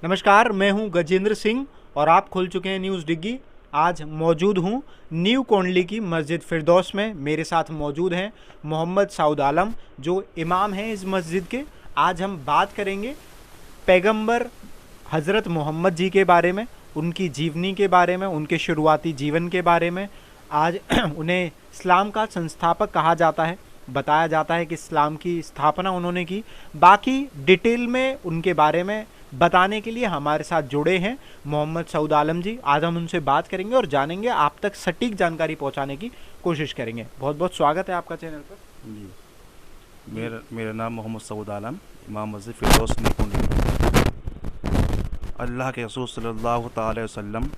नमस्कार, मैं हूं गजेंद्र सिंह और आप खुल चुके हैं न्यूज़ डिग्गी। आज मौजूद हूं न्यू कोंडली की मस्जिद फिरदौस में। मेरे साथ मौजूद हैं मोहम्मद सऊद आलम, जो इमाम हैं इस मस्जिद के। आज हम बात करेंगे पैगंबर हज़रत मोहम्मद जी के बारे में, उनकी जीवनी के बारे में, उनके शुरुआती जीवन के बारे में। आज उन्हें इस्लाम का संस्थापक कहा जाता है। बताया जाता है कि इस्लाम की स्थापना उन्होंने की। बाकी डिटेल में उनके बारे में बताने के लिए हमारे साथ जुड़े हैं मोहम्मद सऊद आलम जी। आज हम उनसे बात करेंगे और जानेंगे, आप तक सटीक जानकारी पहुंचाने की कोशिश करेंगे। बहुत बहुत स्वागत है आपका चैनल पर। जी, मेरा नाम मोहम्मद सऊद आलम, इमाम मस्जिद फिरदौस न्यू कोंडली। अल्लाह के रसूल सल्लल्लाहु अलैहि वसल्लम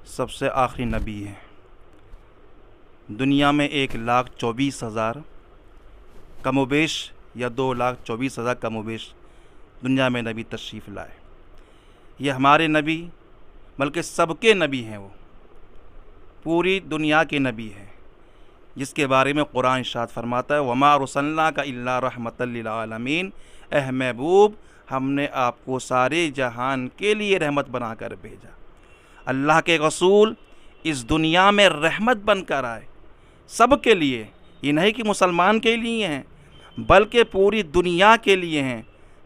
सबसे आखिरी नबी हैं। दुनिया में 1,24,000 कमोबेश या 2,24,000 कमोबेश दुनिया में नबी तशरीफ़ लाए। ये हमारे नबी बल्कि सबके नबी हैं, वो पूरी दुनिया के नबी हैं, जिसके बारे में कुरान इरशाद फरमाता है, वमा रुसलना का इल्ला रहमतल लिल आलमीन। एह महबूब, हमने आपको सारे जहान के लिए रहमत बनाकर भेजा। अल्लाह के रसूल इस दुनिया में रहमत बनकर आए, सबके लिए। ये नहीं कि मुसलमान के लिए हैं, बल्कि पूरी दुनिया के लिए हैं।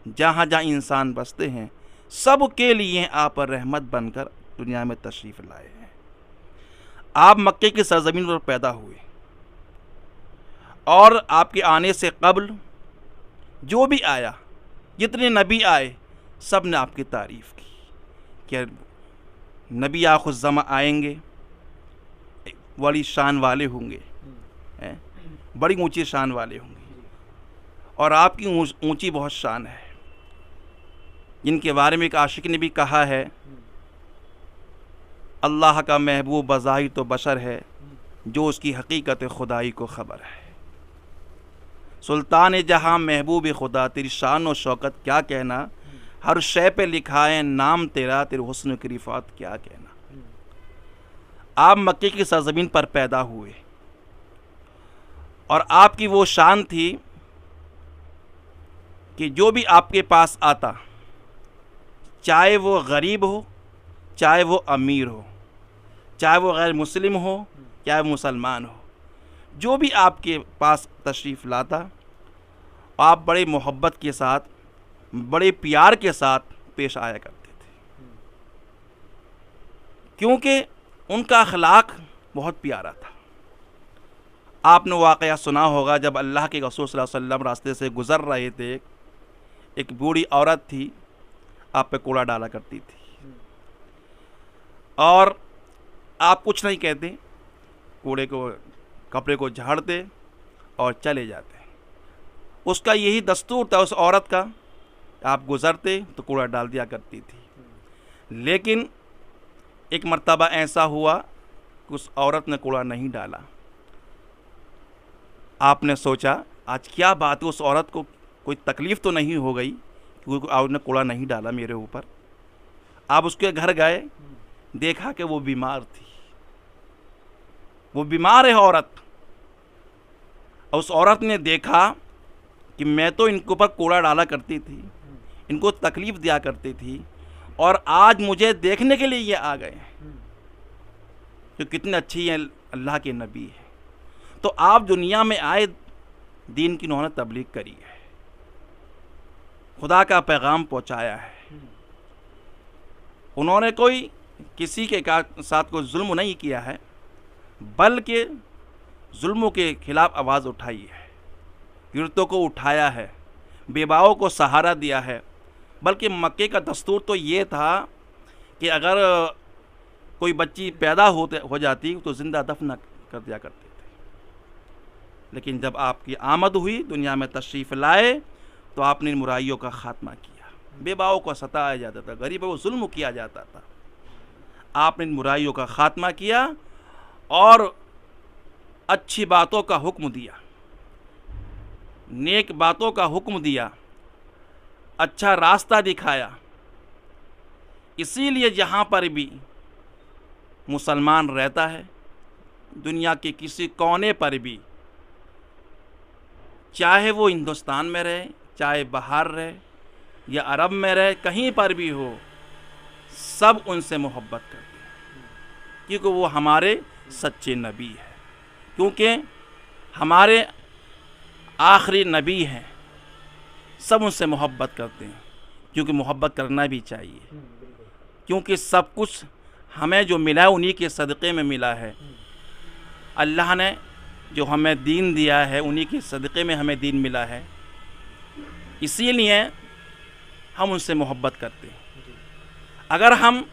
जहाँ जहाँ इंसान बसते हैं, सब के लिए आप रहमत बनकर दुनिया में तशरीफ़ लाए हैं। आप मक्के की सरज़मीन पर पैदा हुए और आपके आने से कबल जो भी आया, जितने नबी आए, सब ने आपकी तारीफ़ की कि नबी आखिर आएंगे, बड़ी शान वाले होंगे, बड़ी ऊंची शान वाले होंगे, और आपकी ऊंची बहुत शान है। जिनके बारे में एक आशिक ने भी कहा है, अल्लाह का महबूब बज़ाहिर तो बशर है, जो उसकी हकीकत खुदाई को ख़बर है। सुल्तान जहाँ महबूब खुदा, तेरी शान और शौकत क्या कहना, हर शय पे लिखा है नाम तेरा, तेरे हुस्न की रिफ़ात क्या कहना। आप मक्के की सरज़मीन पर पैदा हुए और आपकी वो शान थी कि जो भी आपके पास आता, चाहे वो गरीब हो, चाहे वो अमीर हो, चाहे वो गैर मुस्लिम हो, चाहे मुसलमान हो, जो भी आपके पास तशरीफ़ लाता, आप बड़े मोहब्बत के साथ, बड़े प्यार के साथ पेश आया करते थे, क्योंकि उनका अखलाक बहुत प्यारा था। आपने वाक़या सुना होगा, जब अल्लाह के रसूल सल्लल्लाहु अलैहि वसल्लम रास्ते से गुज़र रहे थे, एक बूढ़ी औरत थी, आप पे कूड़ा डाला करती थी, और आप कुछ नहीं कहते, कूड़े को, कपड़े को झाड़ते और चले जाते। उसका यही दस्तूर था उस औरत का, आप गुज़रते तो कूड़ा डाल दिया करती थी। लेकिन एक मर्तबा ऐसा हुआ कि उस औरत ने कूड़ा नहीं डाला। आपने सोचा आज क्या बात है, उस औरत को कोई तकलीफ़ तो नहीं हो गई क्योंकि आपने कूड़ा नहीं डाला मेरे ऊपर। आप उसके घर गए, देखा कि वो बीमार थी, वो बीमार है औरत। और उस औरत ने देखा कि मैं तो इनके ऊपर कूड़ा डाला करती थी, इनको तकलीफ़ दिया करती थी, और आज मुझे देखने के लिए ये आ गए कि कितने अच्छी है, अल्लाह के नबी है। तो आप दुनिया में आए, दीन की उन्होंने तबलीग करी है, खुदा का पैगाम पहुंचाया है। उन्होंने कोई किसी के साथ कोई जुल्म नहीं किया है, बल्कि जुल्मों के खिलाफ आवाज़ उठाई है, गिरतों को उठाया है, बेवाओं को सहारा दिया है। बल्कि मक्के का दस्तूर तो ये था कि अगर कोई बच्ची पैदा हो जाती तो ज़िंदा दफन कर दिया करते थे। लेकिन जब आपकी आमद हुई, दुनिया में तशरीफ़ लाए, तो आपने इन बुराइयों का ख़ात्मा किया। बेवाओं को सताया जाता था, गरीबों को जुल्म किया जाता था, आपने इन बुराइयों का ख़ात्मा किया और अच्छी बातों का हुक्म दिया, नेक बातों का हुक्म दिया, अच्छा रास्ता दिखाया। इसीलिए जहाँ पर भी मुसलमान रहता है, दुनिया के किसी कोने पर भी, चाहे वो हिंदुस्तान में रहे, चाहे बाहर रहे, या अरब में रहे, कहीं पर भी हो, सब उनसे मोहब्बत करते हैं, क्योंकि वो हमारे सच्चे नबी हैं, क्योंकि हमारे आखिरी नबी हैं। सब उनसे मोहब्बत करते हैं, क्योंकि मोहब्बत करना भी चाहिए, क्योंकि सब कुछ हमें जो मिला है उन्हीं के सदक़े में मिला है। अल्लाह ने जो हमें दीन दिया है उन्हीं के सदक़े में हमें दीन मिला है, इसीलिए हम उनसे मोहब्बत करते हैं। अगर हम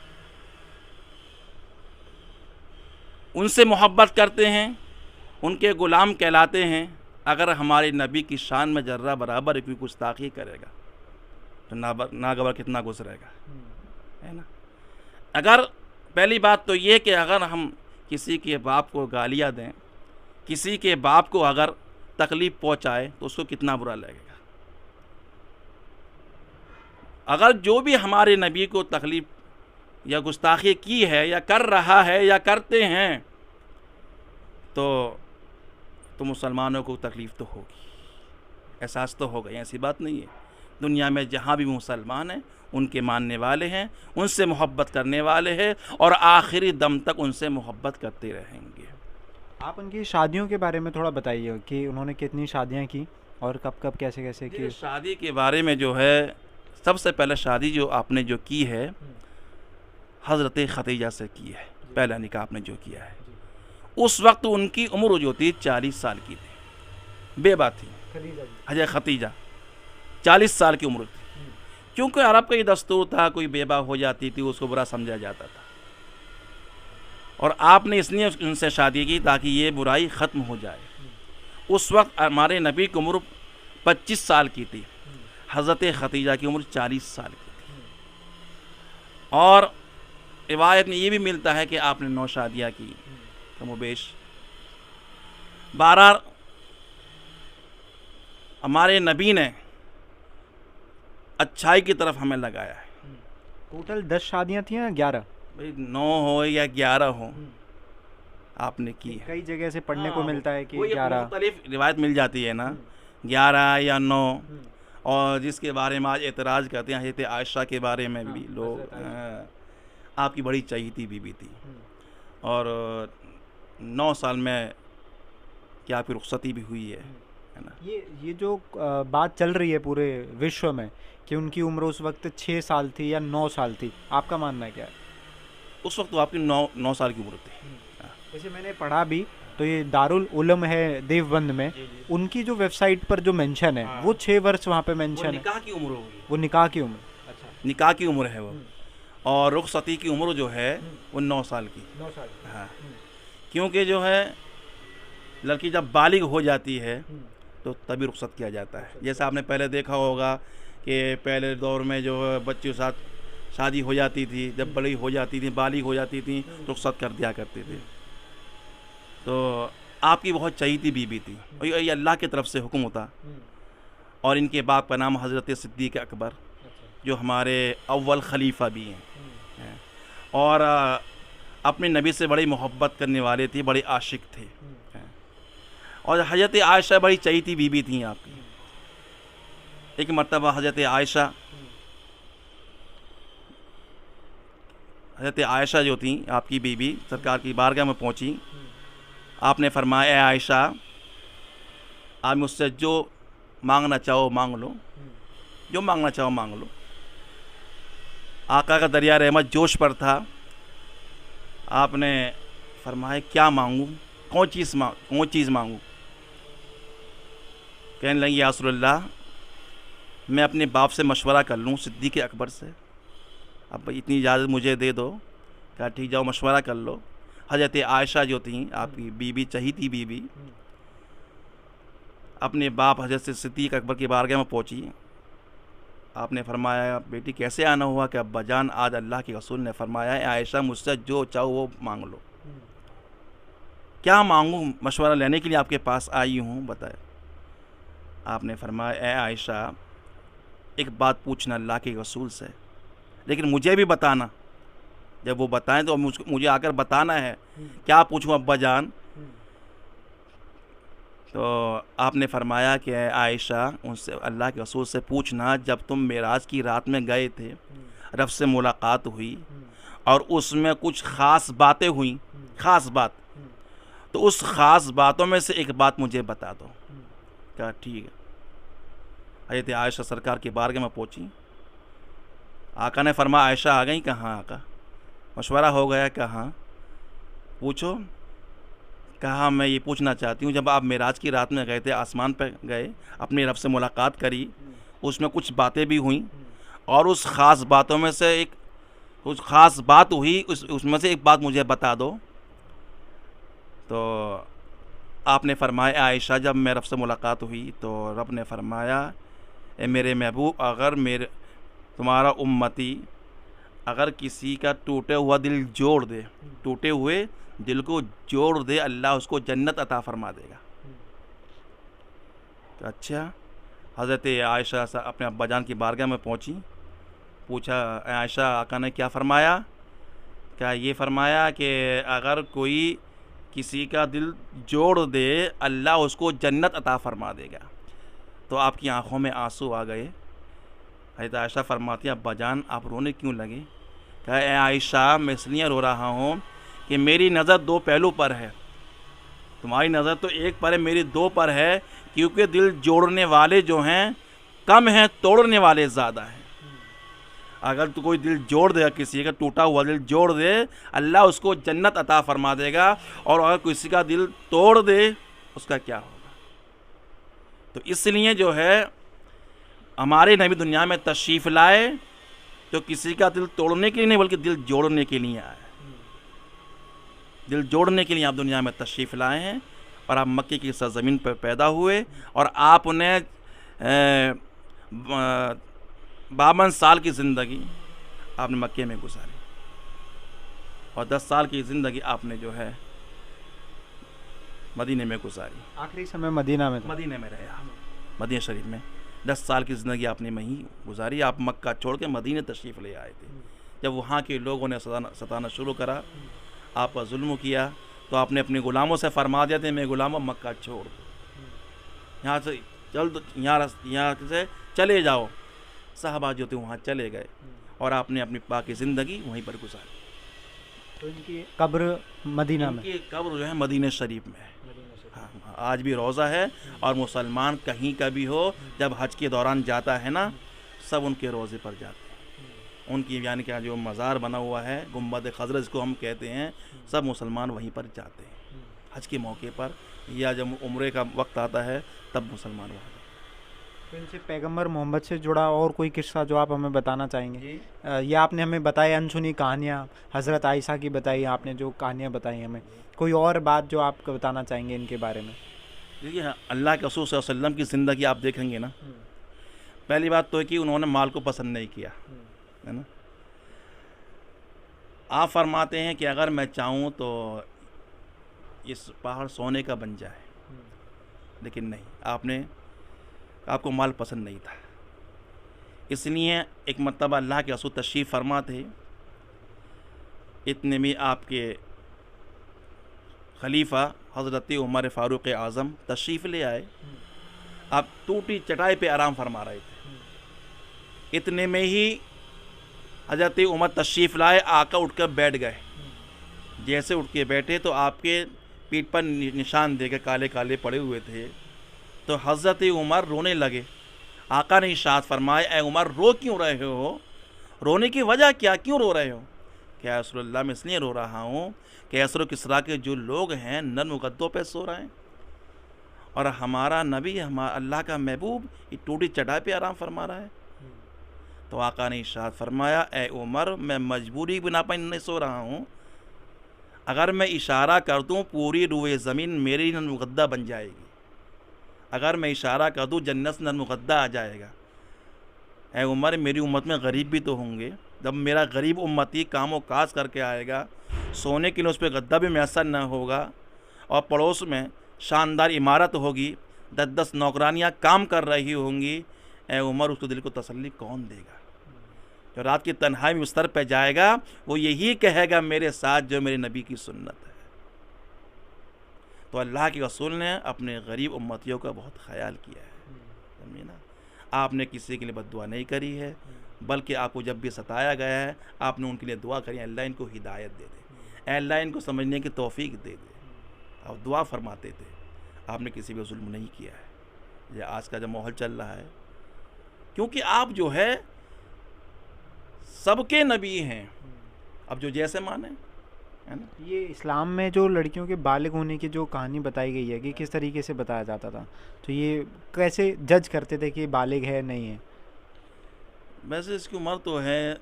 उनसे मोहब्बत करते हैं, उनके ग़ुलाम कहलाते हैं, अगर हमारे नबी की शान में जर्रा बराबर कोई गुस्ताखी करेगा तो नागवार कितना गुजरेगा, है ना। अगर पहली बात तो ये कि अगर हम किसी के बाप को गालियाँ दें, किसी के बाप को अगर तकलीफ़ पहुँचाए तो उसको कितना बुरा लगेगा। अगर जो भी हमारे नबी को तकलीफ़ या गुस्ताखी की है या कर रहा है या करते हैं तो मुसलमानों को तकलीफ़ तो होगी, एहसास तो होगा, ऐसी बात नहीं है। दुनिया में जहाँ भी मुसलमान हैं उनके मानने वाले हैं, उनसे मोहब्बत करने वाले हैं और आखिरी दम तक उनसे मोहब्बत करते रहेंगे। आप उनकी शादियों के बारे में थोड़ा बताइए कि उन्होंने कितनी शादियां की और कब कब कैसे कैसे की। शादी के बारे में जो है, सबसे पहले शादी जो आपने जो की है हज़रत खदीजा से की है, पहला निकाह आपने जो किया है। उस वक्त उनकी उम्र जो थी 40 साल की थी, बेबा थी हज़रत खदीजा, 40 साल की उम्र थी। क्योंकि अरब का ये दस्तूर था, कोई बेबा हो जाती थी उसको बुरा समझा जाता था, और आपने इसलिए उनसे शादी की ताकि ये बुराई ख़त्म हो जाए। उस वक्त हमारे नबी की उम्र 25 साल की थी, हज़रत खदीजा की उम्र 40 साल की थी। और रिवायत में ये भी मिलता है कि आपने 9 शादियाँ की, कमोबेश 12 हमारे नबी ने अच्छाई की तरफ हमें लगाया है। टोटल 10 शादियां थी या 11? भाई 9 हो या 11 हो आपने की है। कई जगह से पढ़ने को मिलता है कि 11 मुख्तलिफ रिवायत मिल जाती है ना, 11 या 9। और जिसके बारे में आज एतराज़ करते हैं हज़रत आयशा के बारे में भी लोग, आपकी बड़ी चहीती बीबी थी और 9 साल में क्या आपकी रुखसती भी हुई है ना। ये जो बात चल रही है पूरे विश्व में कि उनकी उम्र उस वक्त 6 साल थी या 9 साल थी, आपका मानना है क्या है? उस वक्त तो आपकी 9 साल की उम्र थी। जैसे मैंने पढ़ा भी तो ये दारुल उलम है देवबंद में, उनकी जो वेबसाइट पर जो मेंशन है वो 6 वर्ष वहाँ पे मेंशन है। निकाह की उम्र होगी, वो निकाह की उम्र, अच्छा निकाह की उम्र है वो। और रुखसती की उम्र जो है वो 9 साल की। 9 साल। हाँ, क्योंकि जो है लड़की जब बालिग हो जाती है तो तभी रुखसत किया जाता है। जैसा आपने पहले देखा होगा कि पहले दौर में जो है बच्चों के साथ शादी हो जाती थी, जब बड़ी हो जाती थी, बालिग हो जाती थी, रुखसत कर दिया करते थे। तो आपकी बहुत चहीती बीबी थी और ये अल्लाह की तरफ से हुक्म होता। और इनके बाप का नाम हज़रत सिद्दीक़ अकबर, जो हमारे अव्वल खलीफा भी हैं, और अपने नबी से बड़ी मोहब्बत करने वाले थे, बड़े आशिक थे। और हज़रत आयशा बड़ी चहीती बीबी थी आपकी। एक मर्तबा हज़रत आयशा जो थी आपकी बीबी सरकार की बारगाह में पहुंची। आपने फरमाया, ए आयशा, आप मुझसे जो मांगना चाहो मांग लो, जो मांगना चाहो मांग लो। आका का दरिया रहमत जोश पर था। आपने फरमाया, क्या मांगूं, कौन चीज़ मांगूं? कहने लगी, या रसूलल्लाह, मैं अपने बाप से मशवरा कर लूँ, सिद्दीक़ अकबर से, अब इतनी इजाज़त मुझे दे दो। कहा ठीक, जाओ मशवरा कर लो। हज़रत आयशा जो थी आपकी बीबी, चहीती बीबी, अपने बाप हज़रत सिद्दीक़ अकबर की बारगाह में पहुँची। आपने फरमाया, बेटी कैसे आना हुआ? कि अब्बा जान, आज अल्लाह के रसूल ने फरमाया, आयशा मुझसे जो चाहो वो मांग लो। क्या मांगूँ? मशवरा लेने के लिए आपके पास आई हूँ, बताए। आपने फरमाया, ए आयशा, एक बात पूछना अल्लाह के रसूल से, लेकिन मुझे भी बताना। जब वो बताएं तो मुझे आकर बताना है। क्या पूछूं अब्बा जान? तो आपने फरमाया कि आयशा उनसे अल्लाह के रसूल से पूछना, जब तुम मेराज की रात में गए थे, रब से मुलाकात हुई और उसमें कुछ ख़ास बातें हुई, ख़ास बात, तो उस ख़ास बातों में से एक बात मुझे बता दो। कहा ठीक है। हज़रत आयशा सरकार की बारगाह में पहुंची। आका ने फरमाया आयशा आ गई? कहाँ आका? मशवरा हो गया? कहाँ? पूछो। कहा मैं ये पूछना चाहती हूँ, जब आप मेराज की रात में गए थे, आसमान पर गए, अपने रब से मुलाकात करी, उसमें कुछ बातें भी हुई और उस ख़ास बातों में से एक कुछ ख़ास बात हुई, उसमें से एक बात मुझे बता दो। तो आपने फरमाया आयशा, जब मैं रब से मुलाकात हुई तो रब ने फरमाया, ए मेरे महबूब, अगर मेरे तुम्हारा उम्मती अगर किसी का टूटे हुआ दिल जोड़ दे, टूटे हुए दिल को जोड़ दे, अल्लाह उसको जन्नत अता फरमा देगा। तो अच्छा, हज़रत आयशा अपने अब्बा जान की बारगाह में पहुंची। पूछा आयशा आका ने क्या फ़रमाया? क्या ये फ़रमाया कि अगर कोई किसी का दिल जोड़ दे, अल्लाह उसको जन्नत अता फरमा देगा। तो आपकी आंखों में आंसू आ गए। हज़रत आयशा फरमाती, अब्बा जान आप रोने क्यों लगे? कहा ए आयशा, मैं इसलिए रो रहा हूँ कि मेरी नज़र दो पहलू पर है, तुम्हारी नज़र तो एक पर है, मेरी दो पर है, क्योंकि दिल जोड़ने वाले जो हैं कम हैं, तोड़ने वाले ज़्यादा हैं। अगर तो कोई दिल जोड़ देगा, किसी का टूटा हुआ दिल जोड़ दे, अल्लाह उसको जन्नत अता फरमा देगा, और अगर किसी का दिल तोड़ दे उसका क्या होगा। तो इसलिए जो है हमारे नबी दुनिया में तशरीफ़ लाए तो किसी का दिल तोड़ने के लिए नहीं, बल्कि दिल जोड़ने के लिए आए। दिल जोड़ने के लिए आप दुनिया में तशरीफ़ लाए हैं और आप मक्के की सरज़मीन पर पैदा हुए और आपने 52 साल की ज़िंदगी आपने मक्के में गुजारी और 10 साल की ज़िंदगी आपने जो है मदीने में गुजारी। आखिरी समय मदीना में था। मदीने में रहे आप, मदीना शरीफ में 10 साल की ज़िंदगी आपने वहीं गुजारी। आप मक्का छोड़ के मदीने तशरीफ़ ले आए थे। जब वहाँ के लोगों ने सताना शुरू करा, आप पर जुल्म किया, तो आपने अपने ग़ुलामों से फरमा दिया था, मैं ग़ुलामों मक्का छोड़ दो, यहाँ से चल दो, यहाँ से चले जाओ। साहबा जो थे वहाँ चले गए और आपने अपनी बाकी ज़िंदगी वहीं पर गुजारी। तो इनकी कब्र मदीना में, इनकी कब्र जो है मदीने शरीफ में है। हाँ, आज भी रोज़ा है और मुसलमान कहीं का भी हो, जब हज के दौरान जाता है ना, सब उनके रोज़े पर जाते हैं। उनकी यानी कि जो मज़ार बना हुआ है, गुम्बद खज़रा जिसको हम कहते हैं, सब मुसलमान वहीं पर जाते हैं हज के मौके पर, या जब उम्रे का वक्त आता है तब मुसलमान वहाँ। तो इनसे पैगंबर मोहम्मद से जुड़ा और कोई किस्सा जो आप हमें बताना चाहेंगे? ये आपने हमें बताया अनसुनी कहानियाँ, हज़रत आयशा की बताई आपने, जो कहानियाँ बताई हमें, कोई और बात जो आप बताना चाहेंगे इनके बारे में? देखिए, अल्लाह के रसूल सल्लल्लाहु अलैहि वसल्लम की ज़िंदगी आप देखेंगे ना, पहली बात तो है कि उन्होंने माल को पसंद नहीं किया, है ना। आप फरमाते हैं कि अगर मैं चाहूँ तो इस पहाड़ सोने का बन जाए, लेकिन नहीं, आपको माल पसंद नहीं था। इसलिए एक मरतबा अल्लाह के रसूल तशरीफ़ फरमा थे, इतने में आपके खलीफा हज़रत उमर फ़ारूक़ आज़म तशरीफ़ ले आए। आप टूटी चटाई पे आराम फरमा रहे थे। इतने में ही हज़रत उमर तशरीफ़ लाए, आका उठकर बैठ गए। जैसे उठ के बैठे तो आपके पीठ पर निशान देकर काले काले पड़े हुए थे। तो हज़रत उमर रोने लगे। आका ने इरशाद फरमाया, ए उमर रो क्यों रहे हो? रोने की वजह क्या, क्यों रो रहे हो? क्या रसूलुल्लाह, मैं इसलिए रो रहा हूँ कि कैसर किसरा के जो लोग हैं नर्म गद्दों पे सो रहे हैं और हमारा नबी, हमारा अल्लाह का महबूब, ये टूटी चटाई पे आराम फरमा रहा है। तो आका ने इरशाद फरमाया, ए उमर, मैं मजबूरी बिना पर नहीं सो रहा हूँ। अगर मैं इशारा कर दूँ पूरी रूए ज़मीन मेरी नर्म गद्दा बन जाएगी। अगर मैं इशारा कर दूँ जन्नत से नर्म गद्दा आ जाएगा। ए उमर, मेरी उम्मत में गरीब भी तो होंगे। जब मेरा गरीब उम्मती कामों काज करके आएगा, सोने के लिए उस पर गद्दा भी मैसर न होगा और पड़ोस में शानदार इमारत होगी, 10-10 नौकरानियाँ काम कर रही होंगी, ए उमर, उसको दिल को तसल्ली कौन देगा? जो रात की तन्हाई में बिस्तर पे जाएगा वो यही कहेगा मेरे साथ जो मेरे नबी की सुन्नत है। तो अल्लाह के रसूल ने अपने गरीब उम्मतियों का बहुत ख्याल किया है, समझे ना। आपने किसी के लिए बद्दुआ नहीं करी है, बल्कि आपको जब भी सताया गया है आपने उनके लिए दुआ करी, अल्लाह इनको हिदायत दे दे, अल्लाह इनको समझने की तौफीक दे दे, आप दुआ फरमाते थे। आपने किसी पे जुल्म नहीं किया है। ये आज का जो माहौल चल रहा है, क्योंकि आप जो है सबके नबी हैं, अब जो जैसे माने, है ना। ये इस्लाम में जो लड़कियों के बालिग होने की जो कहानी बताई गई है कि किस तरीके से बताया जाता था, तो ये कैसे जज करते थे कि बालिग है नहीं है? वैसे इसकी उम्र तो है,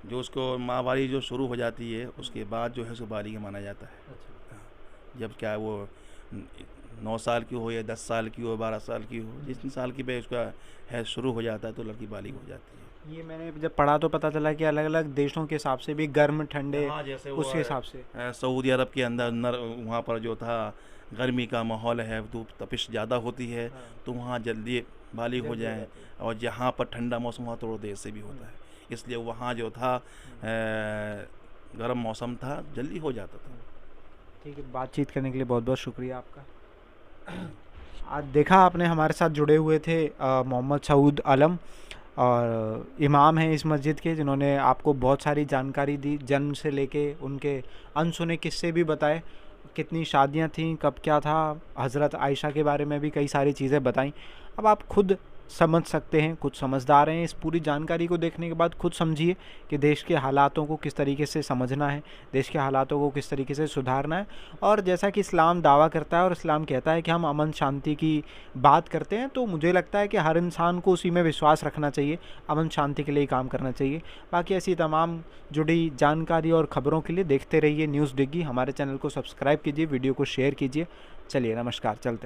जो उसको माहवारी जो शुरू हो जाती है उसके बाद जो है उसको बालिग माना जाता है। जब क्या वो 9 साल की हो या 10 साल की हो, 12 साल की हो, जितने साल की भी उसका है शुरू हो जाता है तो लड़की बालिग हो जाती है। ये मैंने जब पढ़ा तो पता चला कि अलग अलग देशों के हिसाब से भी गर्म ठंडे हाँ, जैसे वो उसके हिसाब से सऊदी अरब के अंदर वहाँ पर जो था गर्मी का माहौल है, धूप तपिश ज़्यादा होती है, तो वहाँ जल्दी बालिग हो जाए, और जहाँ पर ठंडा मौसम वहाँ थोड़ा देर से भी होता है, इसलिए वहाँ जो था गर्म मौसम था, जल्दी हो जाता था। ठीक है, बातचीत करने के लिए बहुत बहुत शुक्रिया आपका। आज देखा आपने हमारे साथ जुड़े हुए थे मोहम्मद सऊद आलम, और इमाम हैं इस मस्जिद के, जिन्होंने आपको बहुत सारी जानकारी दी, जन्म से लेके उनके अनसुने किस्से भी बताए, कितनी शादियां थीं, कब क्या था, हज़रत आयशा के बारे में भी कई सारी चीज़ें बताई। अब आप खुद समझ सकते हैं, कुछ समझदार हैं, इस पूरी जानकारी को देखने के बाद खुद समझिए कि देश के हालातों को किस तरीके से समझना है, देश के हालातों को किस तरीके से सुधारना है। और जैसा कि इस्लाम दावा करता है और इस्लाम कहता है कि हम अमन शांति की बात करते हैं, तो मुझे लगता है कि हर इंसान को उसी में विश्वास रखना चाहिए, अमन शांति के लिए काम करना चाहिए। बाकी ऐसी तमाम जुड़ी जानकारी और ख़बरों के लिए देखते रहिए न्यूज़ डिग्गी। हमारे चैनल को सब्सक्राइब कीजिए, वीडियो को शेयर कीजिए। चलिए, नमस्कार, चलते हैं।